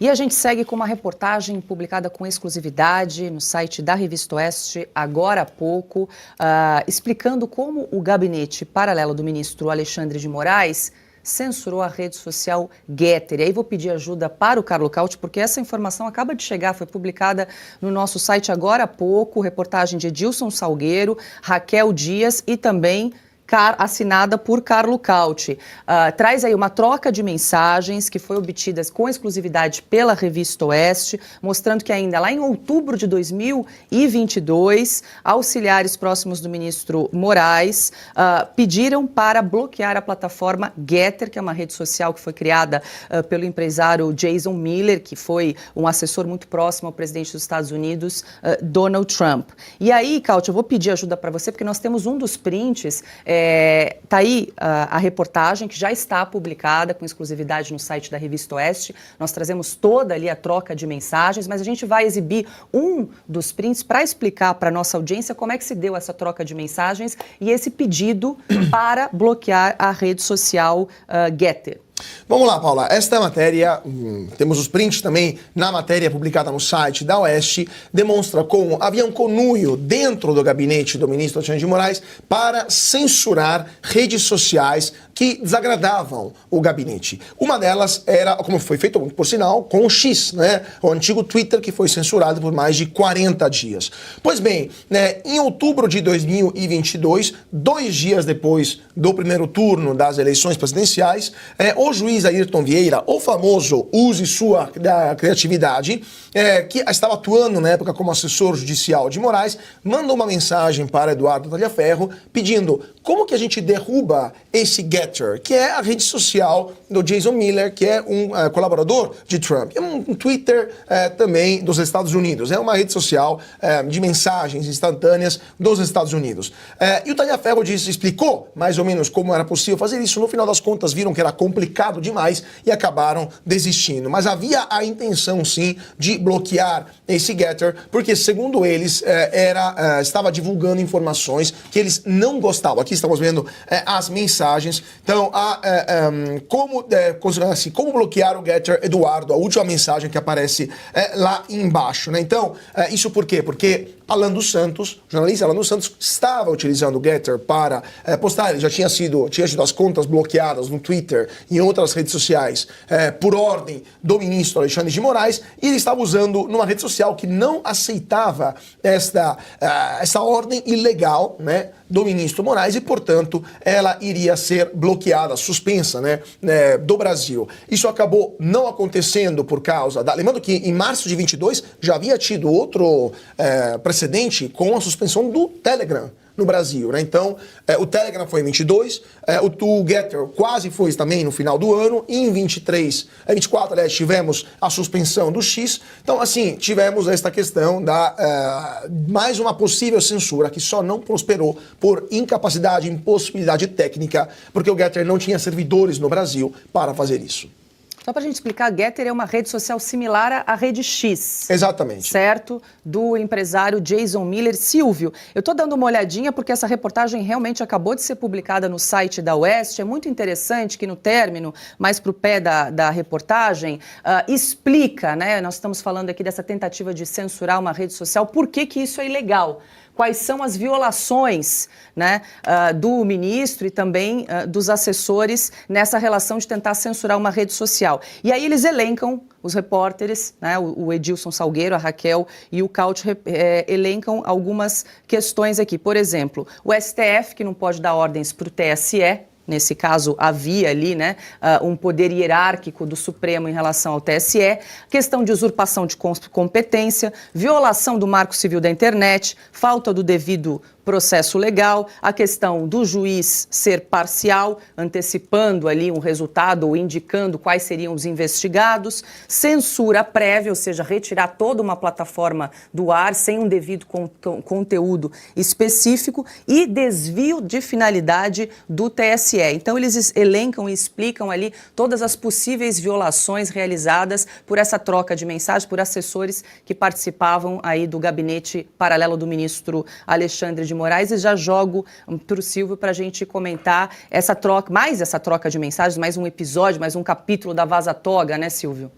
E a gente segue com uma reportagem publicada com exclusividade no site da Revista Oeste, agora há pouco, explicando como o gabinete paralelo do ministro Alexandre de Moraes censurou a rede social Getter. E aí vou pedir ajuda para o Carlo Cauti, porque essa informação acaba de chegar, foi publicada no nosso site agora há pouco, reportagem de Edilson Salgueiro, Raquel Dias e também assinada por Carlo Cauti. Traz aí uma troca de mensagens que foi obtida com exclusividade pela Revista Oeste, mostrando que ainda lá em outubro de 2022, auxiliares próximos do ministro Moraes pediram para bloquear a plataforma Getter, que é uma rede social que foi criada pelo empresário Jason Miller, que foi um assessor muito próximo ao presidente dos Estados Unidos, Donald Trump. E aí, Cauti, eu vou pedir ajuda para você, porque nós temos um dos prints. Tá aí a reportagem que já está publicada com exclusividade no site da Revista Oeste. Nós trazemos toda ali a troca de mensagens, mas a gente vai exibir um dos prints para explicar para a nossa audiência como é que se deu essa troca de mensagens e esse pedido para bloquear a rede social Getter. Vamos lá, Paula. Esta matéria, temos os prints também na matéria publicada no site da Oeste, demonstra como havia um conluio dentro do gabinete do ministro Alexandre de Moraes para censurar redes sociais que desagradavam o gabinete. Uma delas era, como foi feito, por sinal, com o X, né? O antigo Twitter, que foi censurado por mais de 40 dias. Pois bem, né, em outubro de 2022, 2 dias depois do primeiro turno das eleições presidenciais, o juiz Ayrton Vieira, o famoso use sua criatividade, que estava atuando na época como assessor judicial de Moraes, mandou uma mensagem para Eduardo Talhaferro pedindo como que a gente derruba esse Getter, que é a rede social do Jason Miller, que é um colaborador de Trump. É um Twitter também dos Estados Unidos. É uma rede social de mensagens instantâneas dos Estados Unidos. E o Talhaferro explicou mais ou menos como era possível fazer isso. No final das contas, viram que era complicado demais e acabaram desistindo. Mas havia a intenção, sim, de bloquear esse Getter, porque, segundo eles, estava divulgando informações que eles não gostavam. Aqui estamos vendo as mensagens. Então, como bloquear o Getter, Eduardo, a última mensagem que aparece lá embaixo, né? Então, isso por quê? Porque Alan dos Santos, o jornalista Alan dos Santos, estava utilizando o Getter para postar. Ele já tinha tido as contas bloqueadas no Twitter e em outras redes sociais por ordem do ministro Alexandre de Moraes, e ele estava usando numa rede social que não aceitava essa ordem ilegal, né, do ministro Moraes, e, portanto, ela iria ser bloqueada, suspensa, né, do Brasil. Isso acabou não acontecendo por causa lembrando que em março de 22 já havia tido outro precedente com a suspensão do Telegram no Brasil, né? Então, o Telegram foi em 22, o Getter quase foi também no final do ano, e em 24, aliás, tivemos a suspensão do X. Então, assim, tivemos esta questão mais uma possível censura que só não prosperou por incapacidade, impossibilidade técnica, porque o Getter não tinha servidores no Brasil para fazer isso. Só para a gente explicar, a Getter é uma rede social similar à rede X. Exatamente. Certo? Do empresário Jason Miller. Silvio, eu estou dando uma olhadinha porque essa reportagem realmente acabou de ser publicada no site da Oeste. É muito interessante que no término, mais para o pé da reportagem, explica, né? Nós estamos falando aqui dessa tentativa de censurar uma rede social. Por que isso é ilegal? Quais são as violações, né, do ministro e também dos assessores nessa relação de tentar censurar uma rede social. E aí eles elencam, os repórteres, né, o Edilson Salgueiro, a Raquel e o Cauti elencam algumas questões aqui. Por exemplo, o STF, que não pode dar ordens para o TSE. Nesse caso, havia ali, né, um poder hierárquico do Supremo em relação ao TSE, questão de usurpação de competência, violação do Marco Civil da Internet, falta do devido processo legal, a questão do juiz ser parcial, antecipando ali um resultado ou indicando quais seriam os investigados, censura prévia, ou seja, retirar toda uma plataforma do ar sem um devido conteúdo específico, e desvio de finalidade do TSE. Então, eles elencam e explicam ali todas as possíveis violações realizadas por essa troca de mensagens, por assessores que participavam aí do gabinete paralelo do ministro Alexandre de Moraes, e já jogo para o Silvio para a gente comentar essa troca, mais essa troca de mensagens, mais um episódio, mais um capítulo da Vaza Toga, né, Silvio?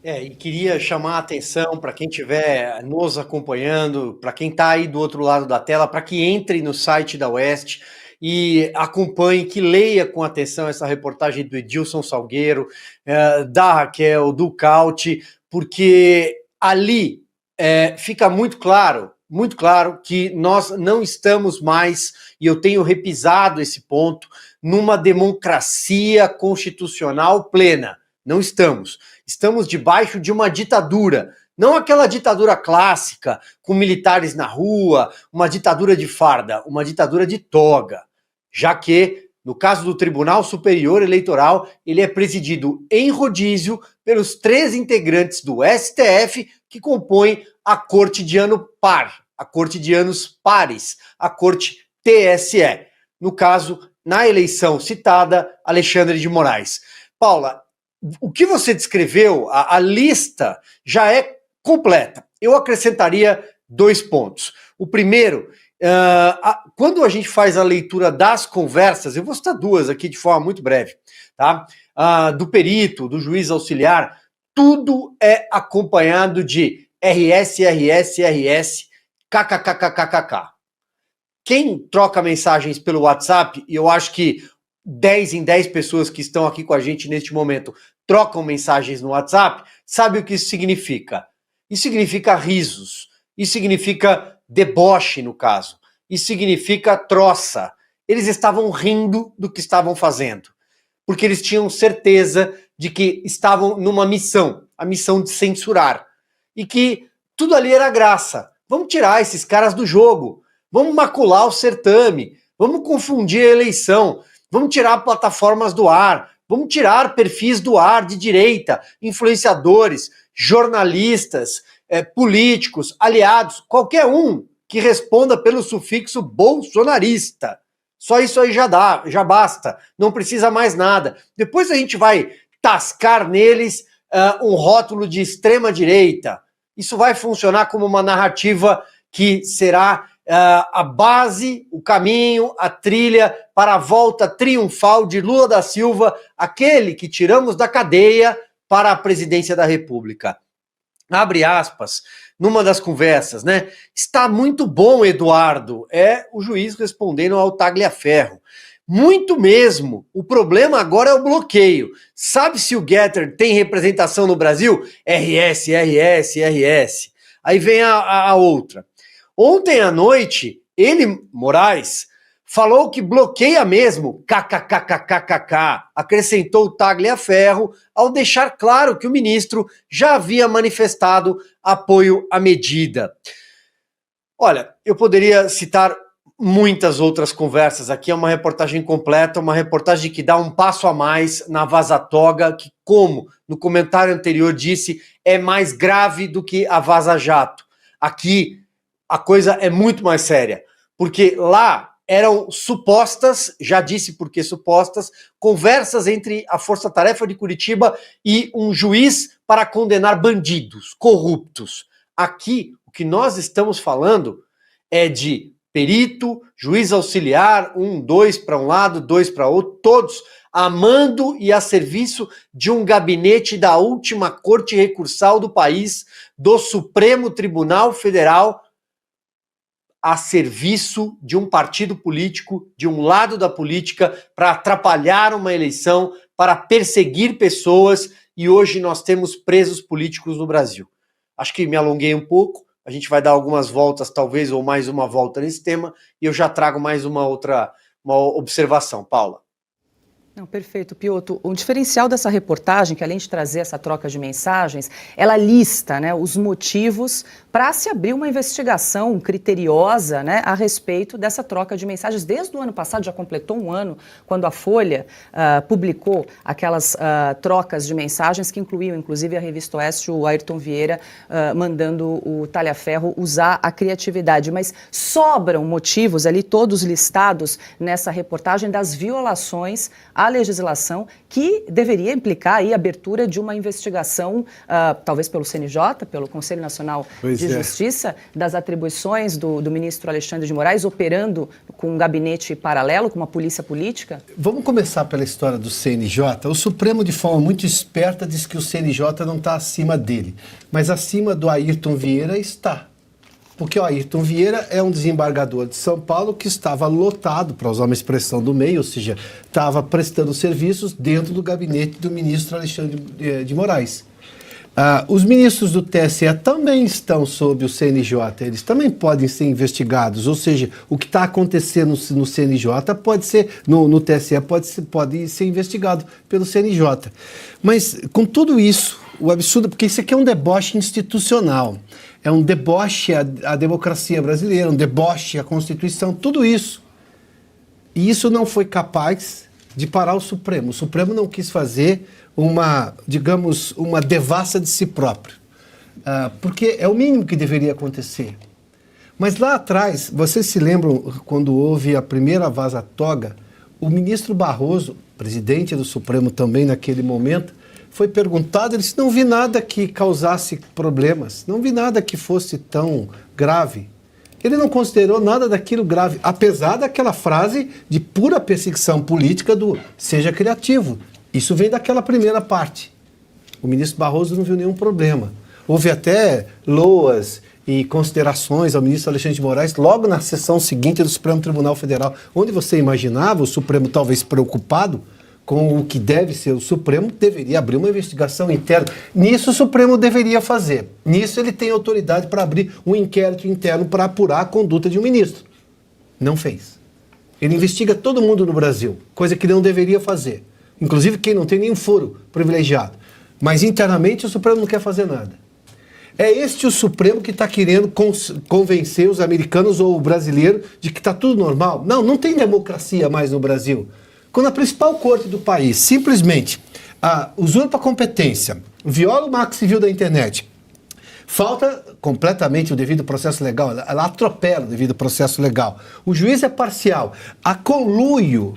E queria chamar a atenção para quem estiver nos acompanhando, para quem está aí do outro lado da tela, para que entre no site da Oeste e acompanhe, que leia com atenção essa reportagem do Edilson Salgueiro, da Raquel, do Cauti, porque ali fica muito claro que nós não estamos mais, e eu tenho repisado esse ponto, numa democracia constitucional plena. Não estamos. Estamos debaixo de uma ditadura. Não aquela ditadura clássica, com militares na rua, uma ditadura de farda, uma ditadura de toga. Já que, no caso do Tribunal Superior Eleitoral, ele é presidido em rodízio pelos 3 integrantes do STF que compõem a Corte de Ano Par, a Corte de Anos Pares, a Corte TSE. No caso, na eleição citada, Alexandre de Moraes. Paula, o que você descreveu, a lista já é completa. Eu acrescentaria 2 pontos. O primeiro, quando a gente faz a leitura das conversas, eu vou citar 2 aqui de forma muito breve, tá? Do perito, do juiz auxiliar, tudo é acompanhado de RS, RS, RS, KKKKKK. Quem troca mensagens pelo WhatsApp, e eu acho que 10 em 10 pessoas que estão aqui com a gente neste momento trocam mensagens no WhatsApp, sabe o que isso significa? Isso significa risos, isso significa deboche, no caso, isso significa troça. Eles estavam rindo do que estavam fazendo, porque eles tinham certeza de que estavam numa missão, a missão de censurar, e que tudo ali era graça. Vamos tirar esses caras do jogo, vamos macular o certame, vamos confundir a eleição, vamos tirar plataformas do ar, vamos tirar perfis do ar de direita, influenciadores, jornalistas, políticos, aliados, qualquer um que responda pelo sufixo bolsonarista. Só isso aí já basta, não precisa mais nada. Depois a gente vai tascar neles um rótulo de extrema direita. Isso vai funcionar como uma narrativa que será a base, o caminho, a trilha para a volta triunfal de Lula da Silva, aquele que tiramos da cadeia para a presidência da República. Abre aspas, numa das conversas, né? Está muito bom, Eduardo. É o juiz respondendo ao Tagliaferro. Muito mesmo. O problema agora é o bloqueio. Sabe se o Getter tem representação no Brasil? RS, RS, RS. Aí vem a outra. Ontem à noite, ele, Moraes, falou que bloqueia mesmo, kkkkkk, acrescentou o Tagliaferro ao deixar claro que o ministro já havia manifestado apoio à medida. Olha, eu poderia citar muitas outras conversas aqui, é uma reportagem completa, uma reportagem que dá um passo a mais na Vaza Toga, que, como no comentário anterior disse, é mais grave do que a Vaza Jato. Aqui a coisa é muito mais séria, porque lá eram supostas, já disse por que supostas, conversas entre a Força Tarefa de Curitiba e um juiz para condenar bandidos, corruptos. Aqui, o que nós estamos falando é de perito, juiz auxiliar, 1, 2 para um lado, 2 para outro, todos a mando e a serviço de um gabinete da última corte recursal do país, do Supremo Tribunal Federal, a serviço de um partido político, de um lado da política, para atrapalhar uma eleição, para perseguir pessoas, e hoje nós temos presos políticos no Brasil. Acho que me alonguei um pouco, a gente vai dar algumas voltas, talvez, ou mais uma volta nesse tema, e eu já trago mais uma observação, Paula. Não, perfeito, Piotr. O diferencial dessa reportagem, que além de trazer essa troca de mensagens, ela lista, né, os motivos para se abrir uma investigação criteriosa, né, a respeito dessa troca de mensagens. Desde o ano passado, já completou um ano, quando a Folha publicou aquelas trocas de mensagens que incluíam, inclusive, a Revista Oeste, o Ayrton Vieira mandando o Tagliaferro usar a criatividade. Mas sobram motivos ali, todos listados nessa reportagem, das violações a legislação que deveria implicar aí a abertura de uma investigação, talvez pelo CNJ, pelo Conselho Nacional de Justiça, das atribuições do ministro Alexandre de Moraes, operando com um gabinete paralelo, com uma polícia política? Vamos começar pela história do CNJ. O Supremo, de forma muito esperta, diz que o CNJ não está acima dele, mas acima do Ayrton Vieira está. Porque o Ayrton Vieira é um desembargador de São Paulo que estava lotado, para usar uma expressão do meio, ou seja, estava prestando serviços dentro do gabinete do ministro Alexandre de Moraes. Os ministros do TSE também estão sob o CNJ, eles também podem ser investigados, ou seja, o que está acontecendo no CNJ pode ser, no TSE pode ser investigado pelo CNJ. Mas com tudo isso, o absurdo, porque isso aqui é um deboche institucional, é um deboche à democracia brasileira, um deboche à Constituição, tudo isso. E isso não foi capaz de parar o Supremo. O Supremo não quis fazer uma devassa de si próprio, porque é o mínimo que deveria acontecer. Mas lá atrás, vocês se lembram, quando houve a primeira vaza-toga, o ministro Barroso, presidente do Supremo também naquele momento, foi perguntado, ele disse, não vi nada que causasse problemas, não vi nada que fosse tão grave. Ele não considerou nada daquilo grave, apesar daquela frase de pura perseguição política do seja criativo. Isso vem daquela primeira parte. O ministro Barroso não viu nenhum problema. Houve até loas e considerações ao ministro Alexandre de Moraes logo na sessão seguinte do Supremo Tribunal Federal, onde você imaginava o Supremo talvez preocupado com o que deve ser o Supremo, deveria abrir uma investigação interna. Nisso o Supremo deveria fazer. Nisso ele tem autoridade para abrir um inquérito interno para apurar a conduta de um ministro. Não fez. Ele investiga todo mundo no Brasil, coisa que não deveria fazer. Inclusive quem não tem nenhum foro privilegiado. Mas internamente o Supremo não quer fazer nada. É este o Supremo que está querendo convencer os americanos ou o brasileiro de que está tudo normal. Não, não tem democracia mais no Brasil. Quando a principal corte do país simplesmente usurpa a competência, viola o marco civil da internet, falta completamente o devido processo legal, ela atropela o devido processo legal, o juiz é parcial, há conluio.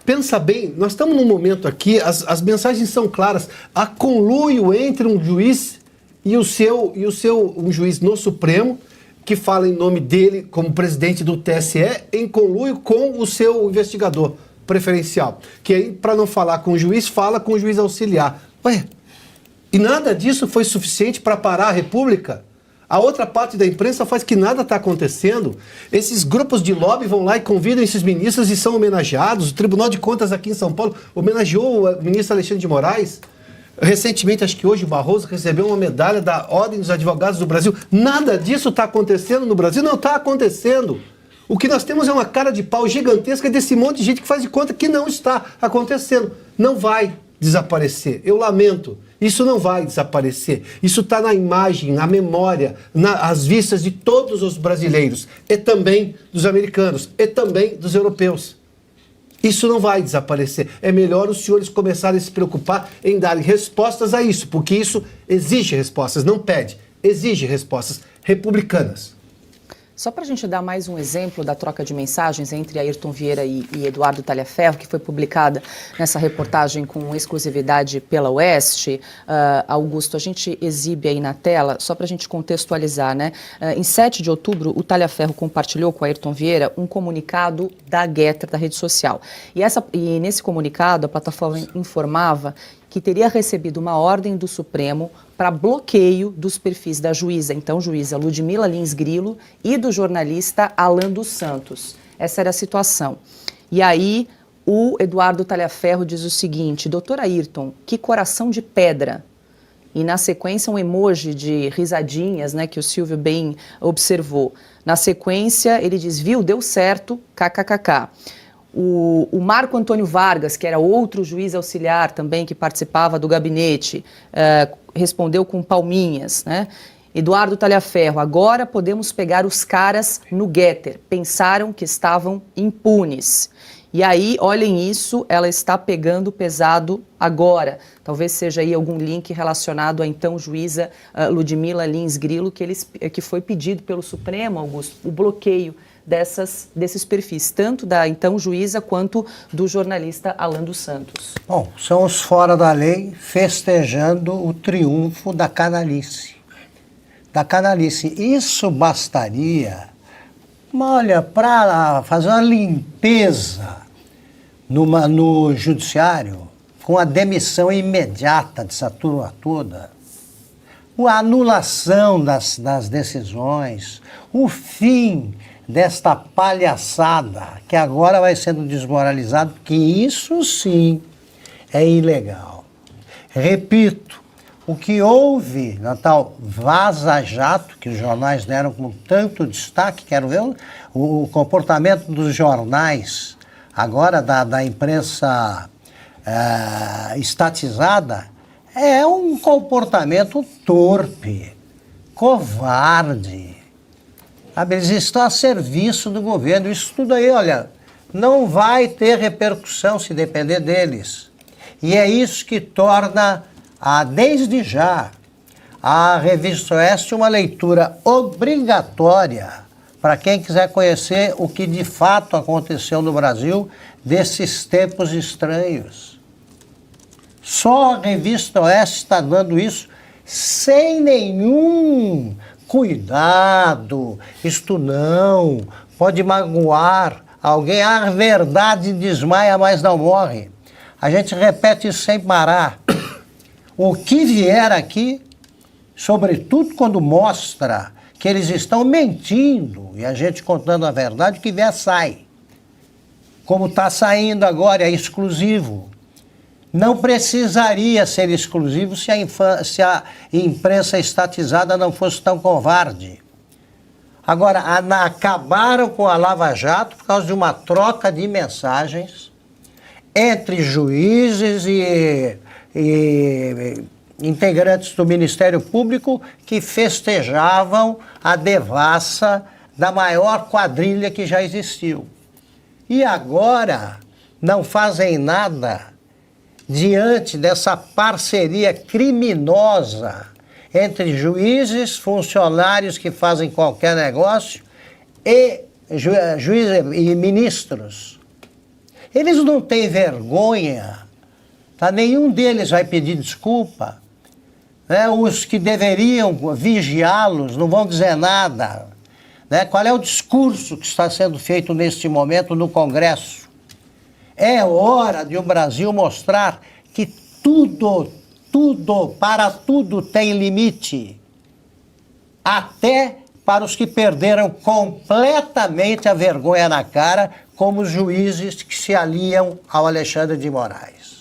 Pensa bem, nós estamos num momento aqui, as mensagens são claras, há conluio entre um juiz e um juiz no Supremo, que fala em nome dele como presidente do TSE, em conluio com o seu investigador preferencial, que aí, para não falar com o juiz, fala com o juiz auxiliar. Ué, e nada disso foi suficiente para parar a República? A outra parte da imprensa faz que nada está acontecendo. Esses grupos de lobby vão lá e convidam esses ministros e são homenageados. O Tribunal de Contas aqui em São Paulo homenageou o ministro Alexandre de Moraes. Recentemente, acho que hoje, o Barroso recebeu uma medalha da Ordem dos Advogados do Brasil. Nada disso está acontecendo no Brasil, não está acontecendo. O que nós temos é uma cara de pau gigantesca desse monte de gente que faz de conta que não está acontecendo. Não vai desaparecer. Eu lamento. Isso não vai desaparecer. Isso está na imagem, na memória, às vistas de todos os brasileiros. E também dos americanos. E também dos europeus. Isso não vai desaparecer. É melhor os senhores começarem a se preocupar em darem respostas a isso, porque isso exige respostas, não pede. Exige respostas republicanas. Só para a gente dar mais um exemplo da troca de mensagens entre Ayrton Vieira e Eduardo Talhaferro, que foi publicada nessa reportagem com exclusividade pela Oeste, Augusto, a gente exibe aí na tela, só para a gente contextualizar, né? Em 7 de outubro, o Talhaferro compartilhou com Ayrton Vieira um comunicado da Getter, da rede social. E nesse comunicado, a plataforma informava que teria recebido uma ordem do Supremo para bloqueio dos perfis da juíza Ludmila Lins Grilo e do jornalista Alan dos Santos. Essa era a situação. E aí o Eduardo Talhaferro diz o seguinte: doutor Ayrton, que coração de pedra. E na sequência um emoji de risadinhas, né, que o Silvio bem observou. Na sequência ele diz, viu, deu certo, kkkk. O Marco Antônio Vargas, que era outro juiz auxiliar também que participava do gabinete, respondeu com palminhas, né? Eduardo Talhaferro, agora podemos pegar os caras no Getter. Pensaram que estavam impunes. E aí, olhem isso, ela está pegando pesado agora. Talvez seja aí algum link relacionado à então juíza Ludmila Lins Grilo, que foi pedido pelo Supremo, Augusto, o bloqueio desses perfis, tanto da então juíza quanto do jornalista Alan dos Santos? Bom, são os fora da lei festejando o triunfo da canalice. Da canalice. Isso bastaria, olha, para fazer uma limpeza no judiciário, com a demissão imediata dessa turma toda, a anulação das decisões, o fim desta palhaçada que agora vai sendo desmoralizado, que isso sim é ilegal. Repito, o que houve na tal Vaza Jato, que os jornais deram com tanto destaque, quero ver o comportamento dos jornais, agora da imprensa estatizada, é um comportamento torpe, covarde. Sabe, eles estão a serviço do governo. Isso tudo aí, olha, não vai ter repercussão se depender deles. E é isso que torna, desde já, a Revista Oeste uma leitura obrigatória para quem quiser conhecer o que de fato aconteceu no Brasil desses tempos estranhos. Só a Revista Oeste está dando isso sem nenhum cuidado. Isto não pode magoar alguém. A verdade desmaia, mas não morre. A gente repete isso sem parar. O que vier aqui, sobretudo quando mostra que eles estão mentindo e a gente contando a verdade, o que vier sai. Como está saindo agora, é exclusivo. Não precisaria ser exclusivo se a imprensa estatizada não fosse tão covarde. Agora, acabaram com a Lava Jato por causa de uma troca de mensagens entre juízes e integrantes do Ministério Público que festejavam a devassa da maior quadrilha que já existiu. E agora não fazem nada diante dessa parceria criminosa entre juízes, funcionários que fazem qualquer negócio e juízes e ministros. Eles não têm vergonha, tá? Nenhum deles vai pedir desculpa. Né? Os que deveriam vigiá-los não vão dizer nada. Né? Qual é o discurso que está sendo feito neste momento no Congresso? É hora de o Brasil mostrar que para tudo tem limite. Até para os que perderam completamente a vergonha na cara, como os juízes que se aliam ao Alexandre de Moraes.